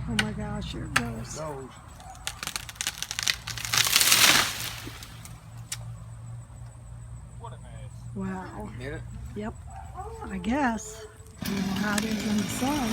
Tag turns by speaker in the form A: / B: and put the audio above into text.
A: Oh my gosh, here it goes.
B: What a mess.
A: Wow.
C: Hit it?
A: Yep. I guess. I don't know how it is in the sun.